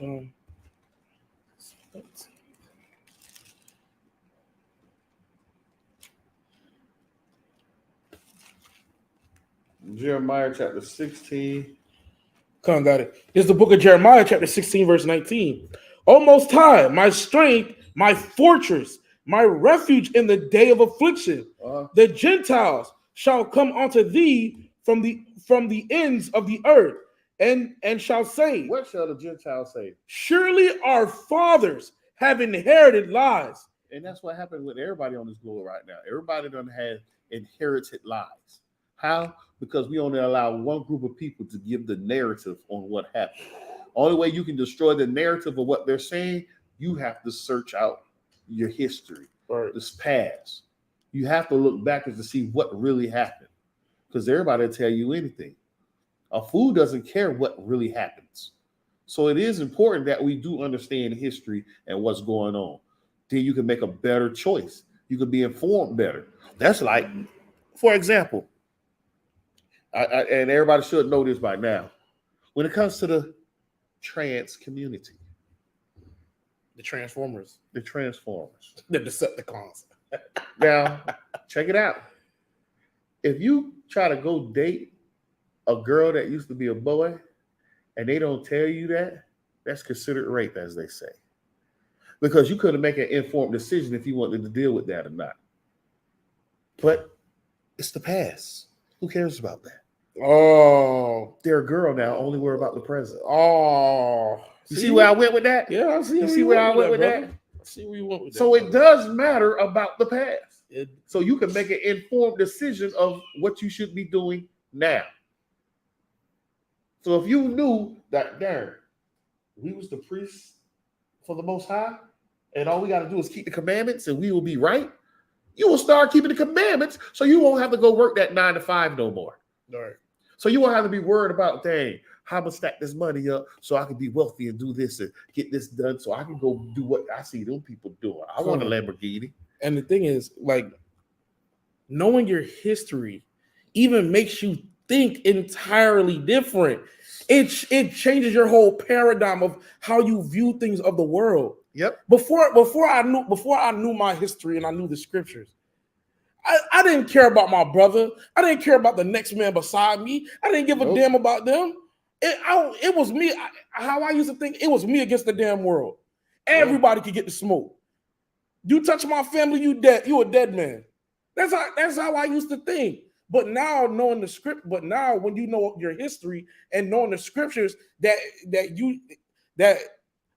19. Jeremiah chapter 16. Come on, got it. It's the book of Jeremiah, chapter 16, verse 19. O Most High, my strength, my fortress, my refuge in the day of affliction. The Gentiles shall come unto thee from the ends of the earth, and shall say, what shall the Gentiles say? Surely our fathers have inherited lies. And that's what happened with everybody on this globe right now. Everybody done had inherited lies. How? Because we only allow one group of people to give the narrative on what happened. Only way you can destroy the narrative of what they're saying, you have to search out your history, or this past. You have to look backwards to see what really happened. Because everybody will tell you anything. A fool doesn't care what really happens. So it is important that we do understand history and what's going on. Then you can make a better choice. You can be informed better. That's like, for example, and everybody should know this by now. When it comes to the trans community, the Transformers, the Decepticons. Now, check it out. If you try to go date a girl that used to be a boy and they don't tell you that, that's considered rape, as they say. Because you couldn't make an informed decision if you wanted to deal with that or not. But it's the past. Who cares about that? Oh, they're a girl now. Only worry about the present. Oh, you see where I went with that? Yeah, I see. You see where I went with that? I see where you went with that. So it does matter about the past. So you can make an informed decision of what you should be doing now. So if you knew that, Darren, we was the priests for the Most High, and all we got to do is keep the commandments, and we will be right, you will start keeping the commandments, so you won't have to go work that 9 to 5 no more. All right. So you won't have to be worried about, dang, how I'm gonna stack this money up so I can be wealthy and do this and get this done, so I can go do what I see them people doing. I want a Lamborghini. And the thing is, like, knowing your history even makes you think entirely different. It changes your whole paradigm of how you view things of the world. Yep. Before I knew my history and I knew the scriptures, I didn't care about my brother. I didn't care about the next man beside me. I didn't give a damn about them. It was me. How I used to think, it was me against the damn world. Everybody could get the smoke. You touch my family, you dead. You a dead man. That's how I used to think. But now knowing the script, when you know your history and knowing the scriptures that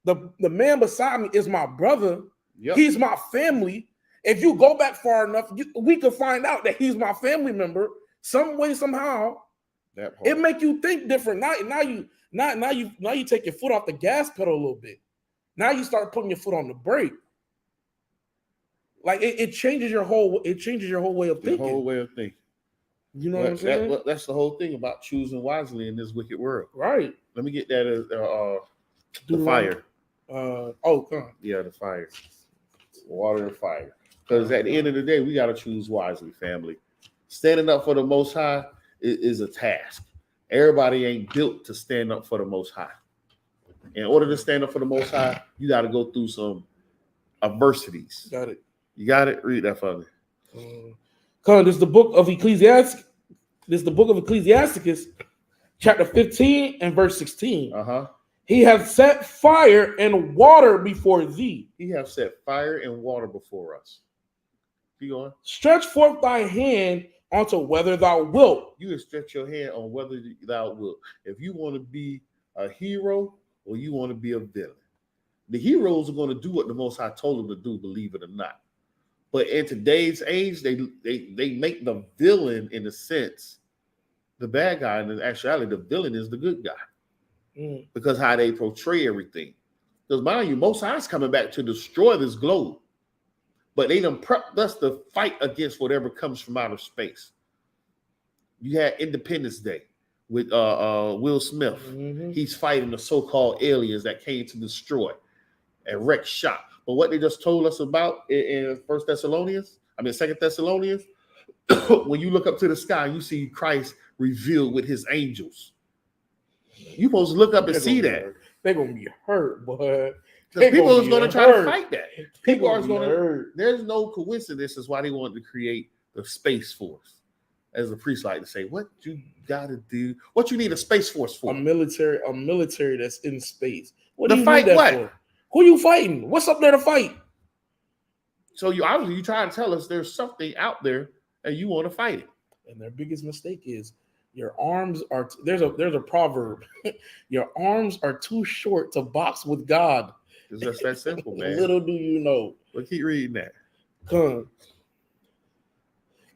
the man beside me is my brother. Yep. He's my family. If you go back far enough, we could find out that he's my family member some way, somehow. That part. It make you think different. Now you take your foot off the gas pedal a little bit. Now you start putting your foot on the brake. Like it changes your whole way of The thinking. whole way of thinking. You know what I'm saying? That's the whole thing about choosing wisely in this wicked world. Right. Let me get that as the fire. Come on. Yeah, the fire. Water and fire. Because at the end of the day, we got to choose wisely, family. Standing up for the Most High is a task. Everybody ain't built to stand up for the Most High. In order to stand up for the Most High, you got to go through some adversities. Got it. You got it? Read that for me. This is the book of Ecclesiastes. This is the book of Ecclesiasticus, chapter 15 and verse 16. He hath set fire and water before thee. He hath set fire and water before us. Keep going. Stretch forth thy hand onto whether thou wilt. You can stretch your hand on whether thou wilt. If you want to be a hero or you want to be a villain. The heroes are going to do what the Most High told them to do, believe it or not. But in today's age, they make the villain, in a sense, the bad guy. And in actuality, the villain is the good guy. Because how they portray everything. Because mind you, Most High's coming back to destroy this globe. But they done prepped us to fight against whatever comes from outer space. You had Independence Day with Will Smith. He's fighting the so-called aliens that came to destroy and wreck shop. But what they just told us about in Second Thessalonians, when you look up to the sky, you see Christ revealed with his angels. You're supposed to look up and see that. They're going to be hurt, but people are going to try to fight that. People are going to hurt. There's no coincidences why they wanted to create the Space Force. As a priest like to say, what you got to do, what you need a Space Force for? A military that's in space. What do To you fight need that what? for? Who you fighting? What's up there to fight? So you obviously you try to tell us there's something out there and you want to fight it. And their biggest mistake is your arms are there's a proverb. Your arms are too short to box with God. It's just that simple, man. Little do you know. But keep reading that. Come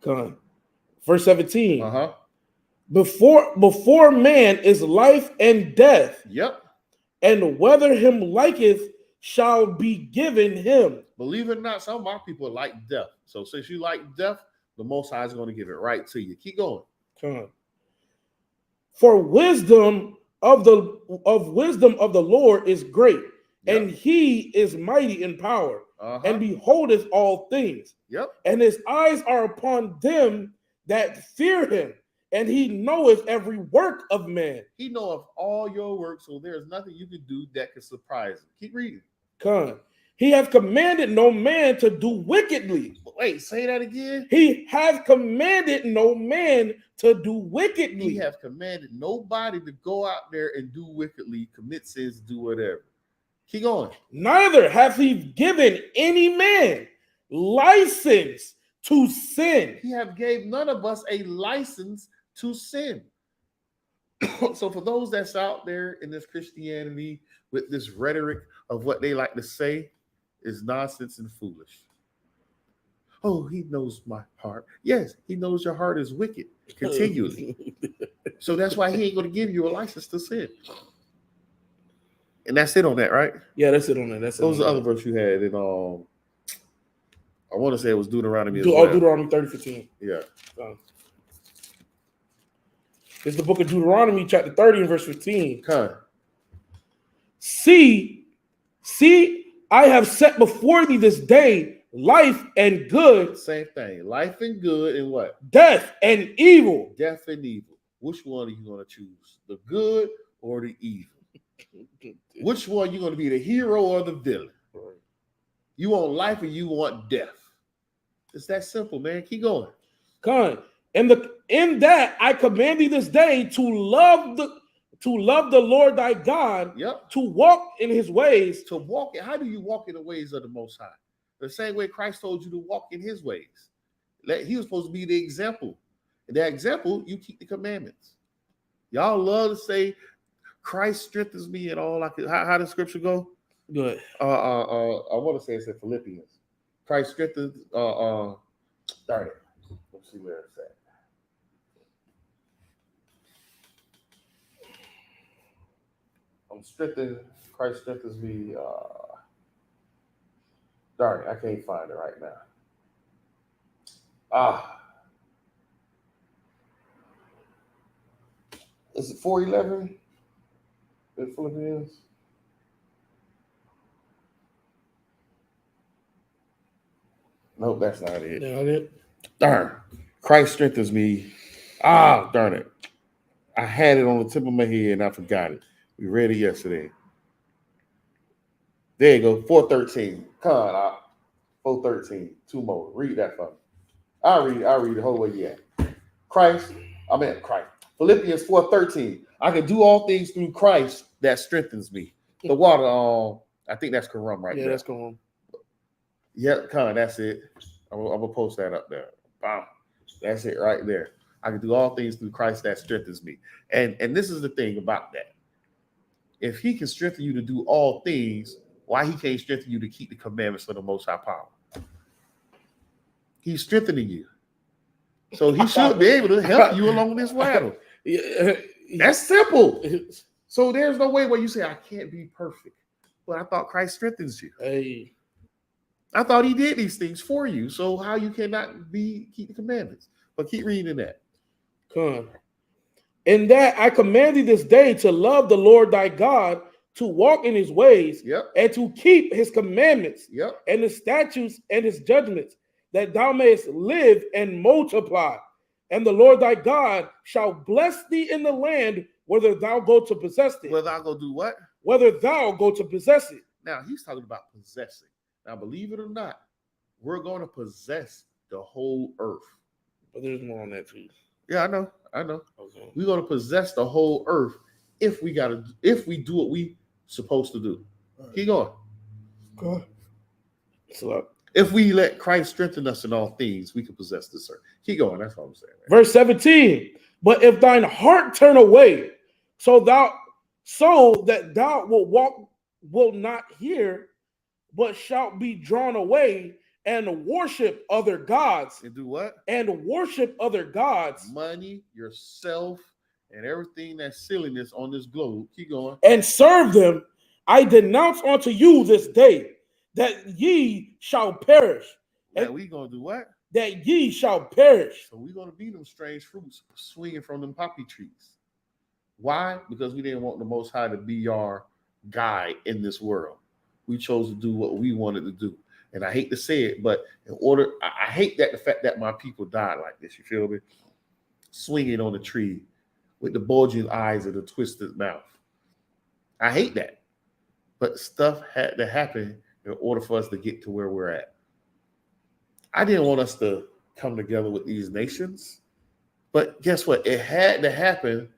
on. Verse 17. Before man is life and death. Yep. And whether him liketh shall be given him. Believe it or not, some of our people like death. So since you like death, the Most High is going to give it right to you. Keep going. Come on. For wisdom of the Lord is great, and he is mighty in power, and beholdeth all things. Yep. And his eyes are upon them that fear him, and he knoweth every work of man. He knoweth all your work, so there's nothing you can do that can surprise him. Keep reading. Come. He hath commanded no man to do wickedly. Wait, say that again. He hath commanded no man to do wickedly. He hath commanded nobody to go out there and do wickedly, commit sins, do whatever. Keep going. Neither hath he given any man license to sin. He have gave none of us a license to sin. So for those that's out there in this Christianity with this rhetoric of what they like to say is nonsense and foolish. Oh, he knows my heart. Yes, he knows your heart is wicked continually. So that's why he ain't going to give you a license to sin. And that's it on that, right? Yeah, that's it on that. That's what was the other verse you had in I want to say it was Deuteronomy. Deuteronomy 30:15. Yeah. It's the book of Deuteronomy, chapter 30 and verse 15. Okay. See, I have set before thee this day life and good. Same thing. Life and good and what? Death and evil. Death and evil. Which one are you going to choose? The good or the evil? Which one are you going to be, the hero or the villain? You want life or you want death? It's that simple, man. Keep going. Come on. In that I command thee this day to love the Lord thy God. Yep. To walk in his ways. To walk. How do you walk in the ways of the Most High? The same way Christ told you to walk in his ways. He was supposed to be the example. And that example, you keep the commandments. Y'all love to say, Christ strengthens me and all. How does scripture go? Good. I want to say it's in Philippians. Christ strengthens. Darn it. Let's see where it's at. I'm strengthened. Christ strengthens me. Darn it, I can't find it right now. Is it 4:11 in Philippians? Nope, that's not it. Yeah, Darn. Christ strengthens me. Darn it. I had it on the tip of my head and I forgot it. We read it yesterday. There you go. 4:13. Come on, 4:13. 2 more. Read that for me. I'll read it. Hold where you at. Christ. Philippians 4:13. I can do all things through Christ that strengthens me. The water, I think that's Quran right there. Yeah, that's Quran. Yeah, that's it. I'm gonna post that up there. Bam. That's it right there. I can do all things through Christ that strengthens me. And this is the thing about that. If he can strengthen you to do all things, why he can't strengthen you to keep the commandments of the Most High Power? He's strengthening you. So he should be able to help you along this ladder. That's simple. So there's no way where you say, I can't be perfect. But I thought Christ strengthens you. Hey. I thought he did these things for you. So how you cannot keep the commandments? But keep reading that. Come. In that I command thee this day to love the Lord thy God, to walk in his ways, and to keep his commandments, and his statutes and his judgments, that thou mayest live and multiply. And the Lord thy God shall bless thee in the land whether thou go to possess it. Whether I go do what? Whether thou go to possess it. Now he's talking about possessing. Now, believe it or not, we're going to possess the whole earth. But there's more on that too. Yeah, I know. Okay. We're going to possess the whole earth if we do what we supposed to do. Right. Keep going. Go ahead. So, if we let Christ strengthen us in all things, we can possess this earth. Keep going. That's what I'm saying. Man. Verse 17. But if thine heart turn away, so that thou will not hear, but shalt be drawn away and worship other gods. And do what? And worship other gods. Money, yourself, and everything that's silliness on this globe. Keep going. And serve them. I denounce unto you this day that ye shall perish. And we going to do what? That ye shall perish. So we're going to be them strange fruits swinging from them poppy trees. Why? Because we didn't want the Most High to be our guide in this world. We chose to do what we wanted to do. And I hate to say it, but I hate the fact that my people died like this. You feel me? Swinging on a tree with the bulging eyes and the twisted mouth. I hate that. But stuff had to happen in order for us to get to where we're at. I didn't want us to come together with these nations. But guess what? It had to happen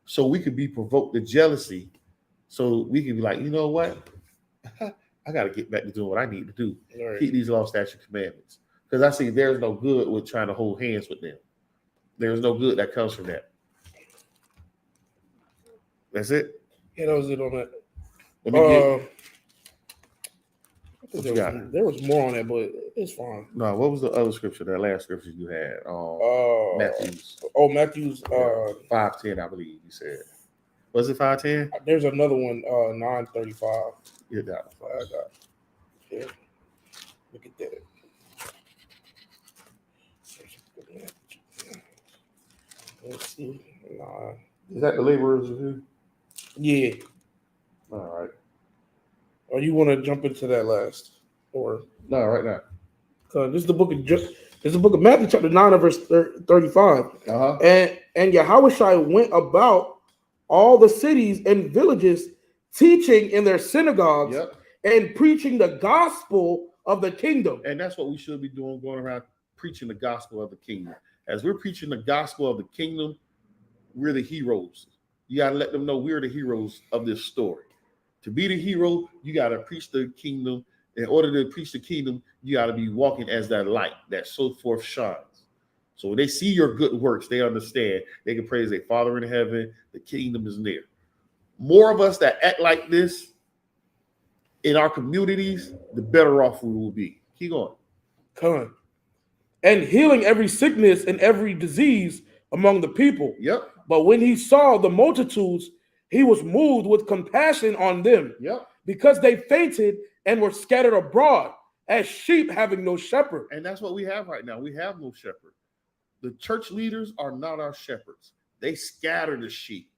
so we could be provoked to jealousy. So we could be like, you know what? I got to get back to doing what I need to do. Right. Keep these law, statute, commandments. Because I see there's no good with trying to hold hands with them. There's no good that comes from that. That's it? Yeah, that was it on that. Let me there was more on that, but it's fine. No, what was the other scripture, that last scripture you had? Matthew's. Matthew's 5:10, I believe you said. Was it 5:10? There's another one, 9:35. You got it. I got it. Yeah. Look at that. Let's see. Is that the laborers review? Yeah. All right. Or you want to jump into that last? Or no, right now. This is the book of Matthew, chapter 9, verse 35. Uh-huh. And Yahushua went about all the cities and villages, teaching in their synagogues and preaching the gospel of the kingdom. And that's what we should be doing, going around preaching the gospel of the kingdom. As we're preaching the gospel of the kingdom, we're the heroes. You got to let them know we're the heroes of this story. To be the hero, you got to preach the kingdom. In order to preach the kingdom, you got to be walking as that light that so forth shines. So when they see your good works, they understand. They can praise their Father in heaven. The kingdom is near. More of us that act like this in our communities, the better off we will be. Keep going. Come. And healing every sickness and every disease among the people. Yep. But when he saw the multitudes, he was moved with compassion on them, Yep. because they fainted and were scattered abroad as sheep having no shepherd. And that's what we have right now. We have no shepherd. The church leaders are not our shepherds. They scatter the sheep.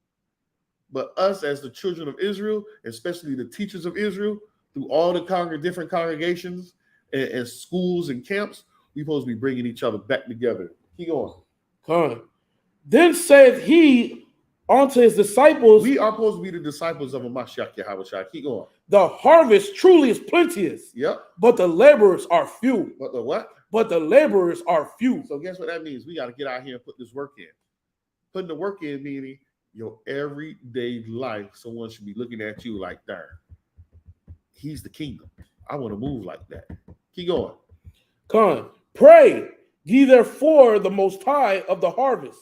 But us as the children of Israel, especially the teachers of Israel, through all the different congregations and schools and camps, we're supposed to be bringing each other back together. Keep going. Come. Then said he unto his disciples, We are supposed to be the disciples of a Mashiach Yahushua. Keep going. the harvest truly is plenteous, Yep. but the laborers are few. But the what? But the laborers are few. So guess what that means? We got to get out here and put this work in. Putting the work in meaning your everyday life, someone should be looking at you like, darn, he's the kingdom. I want to move like that. Keep going. Come. Pray ye therefore the Most High of the harvest,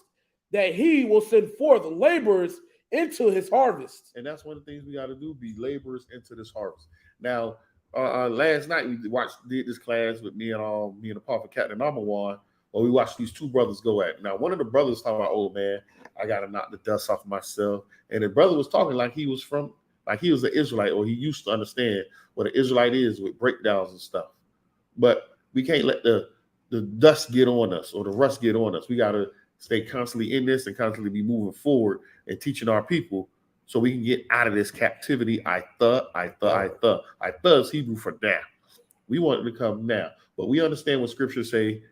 that he will send forth laborers into his harvest. And that's one of the things we got to do, be laborers into this harvest. Now, last night we did this class with me and the prophet Captain Amawan, where we watched these two brothers go at it. Now, one of the brothers talking about, oh man, I got to knock the dust off myself. And the brother was talking like he was an Israelite, or he used to understand what an Israelite is with breakdowns and stuff. But we can't let the dust get on us or the rust get on us. We got to stay constantly in this and constantly be moving forward and teaching our people so we can get out of this captivity. I thought is Hebrew for now. We want it to come now. But we understand what scripture say.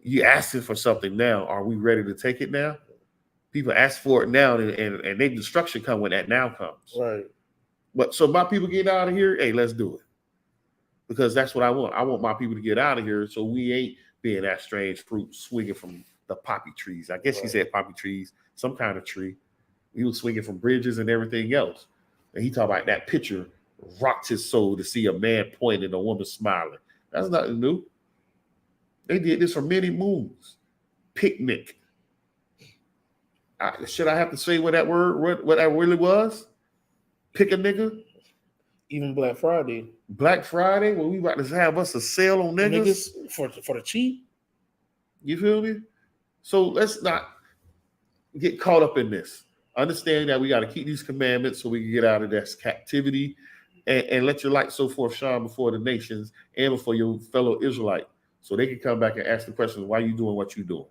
You asking for something now. Are we ready to take it now? People ask for it now, and their destruction come when that now comes. Right. But so my people get out of here, hey, let's do it. Because that's what I want. I want my people to get out of here so we ain't being that strange fruit swinging from the poppy trees. I guess he said poppy trees, some kind of tree. He was swinging from bridges and everything else. And he talked about that picture rocked his soul to see a man pointing and a woman smiling. That's nothing new. They did this for many moons. Picnic. Should I have to say what that really was? Pick a nigga? Even Black Friday. Black Friday, when we about to have us a sale on niggas for the cheap. You feel me? So let's not get caught up in this. Understand that we got to keep these commandments so we can get out of this captivity and let your light so forth shine before the nations and before your fellow Israelite so they can come back and ask the question, why you doing what you're doing?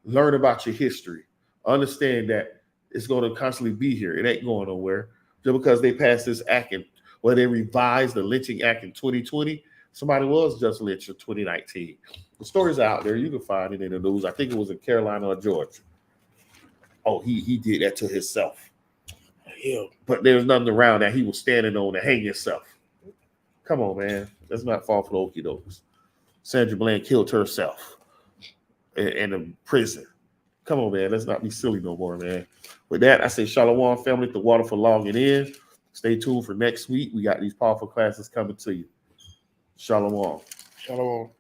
Learn about your history. Understand that it's going to constantly be here. It ain't going nowhere. Just because they passed this act they revised the lynching act in 2020, somebody was just lynched in 2019. The story's out there. You can find it in the news. I think it was in Carolina or Georgia. Oh, he did that to himself. Yeah. But there's nothing around that he was standing on to hang himself. Come on, man. Let's not fall for the okie dokes. Sandra Bland killed herself in a prison. Come on, man. Let's not be silly no more, man. With that, I say Shalom, family. The water for logging in. Stay tuned for next week. We got these powerful classes coming to you. Shalom. Shalom.